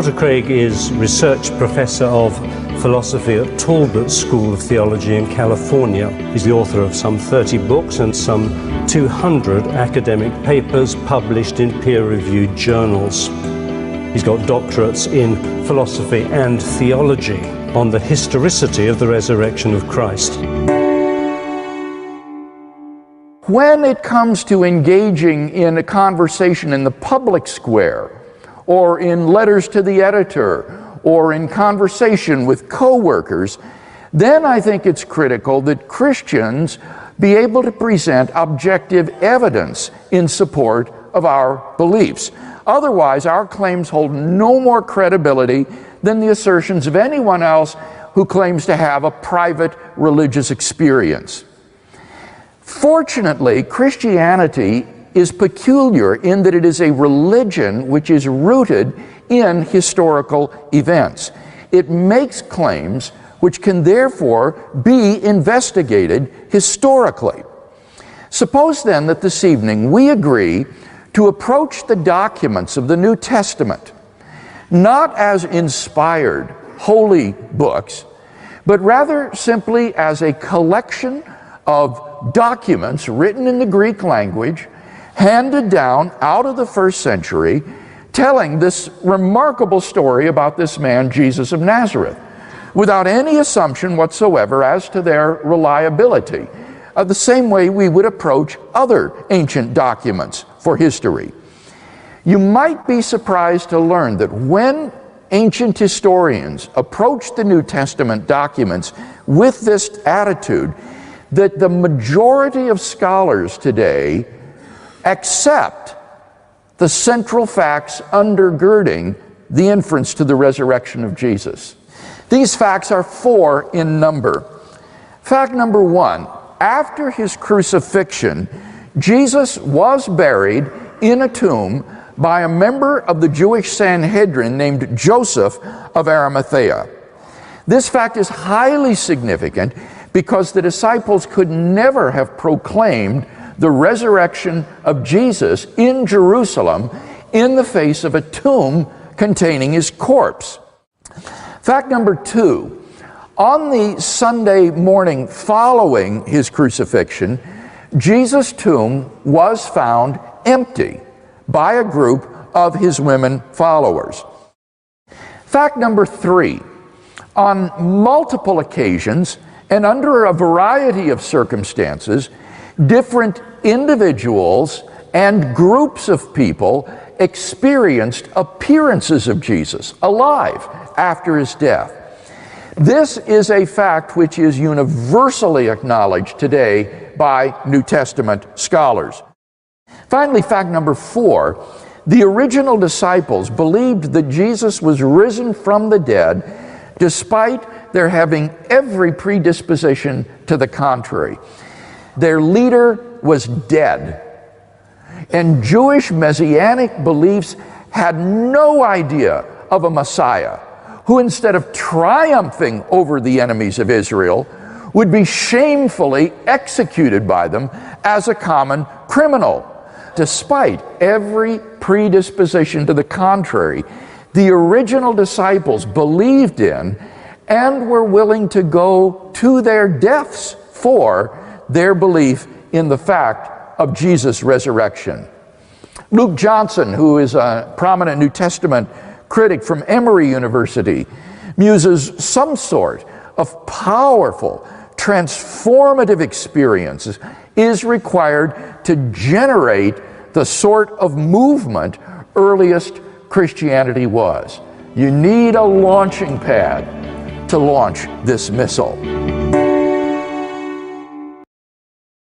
Dr. Craig is Research Professor of Philosophy at Talbot School of Theology in California. He's the author of some 30 books and some 200 academic papers published in peer-reviewed journals. He's got doctorates in philosophy and theology on the historicity of the resurrection of Christ. When it comes to engaging in a conversation in the public square, or in letters to the editor, or in conversation with co-workers, then I think it's critical that Christians be able to present objective evidence in support of our beliefs. Otherwise, our claims hold no more credibility than the assertions of anyone else who claims to have a private religious experience. Fortunately, Christianity is peculiar in that it is a religion which is rooted in historical events. It makes claims which can therefore be investigated historically. Suppose then that this evening we agree to approach the documents of the New Testament not as inspired holy books, but rather simply as a collection of documents written in the Greek language, handed down out of the first century, telling this remarkable story about this man, Jesus of Nazareth, without any assumption whatsoever as to their reliability, the same way we would approach other ancient documents for history. You might be surprised to learn that when ancient historians approach the New Testament documents with this attitude, that the majority of scholars today accept the central facts undergirding the inference to the resurrection of Jesus. These facts are 4 in number. Fact number 1, after his crucifixion, Jesus was buried in a tomb by a member of the Jewish Sanhedrin named Joseph of Arimathea. This fact is highly significant because the disciples could never have proclaimed the resurrection of Jesus in Jerusalem in the face of a tomb containing his corpse. Fact number 2, on the Sunday morning following his crucifixion, Jesus' tomb was found empty by a group of his women followers. Fact number 3, on multiple occasions and under a variety of circumstances, different individuals and groups of people experienced appearances of Jesus alive after his death. This is a fact which is universally acknowledged today by New Testament scholars. Finally, fact number 4, the original disciples believed that Jesus was risen from the dead despite their having every predisposition to the contrary. Their leader was dead, and Jewish messianic beliefs had no idea of a Messiah who, instead of triumphing over the enemies of Israel, would be shamefully executed by them as a common criminal. Despite every predisposition to the contrary, the original disciples believed in and were willing to go to their deaths for their belief in the fact of Jesus' resurrection. Luke Johnson, who is a prominent New Testament critic from Emory University, muses some sort of powerful, transformative experiences is required to generate the sort of movement earliest Christianity was. You need a launching pad to launch this missile.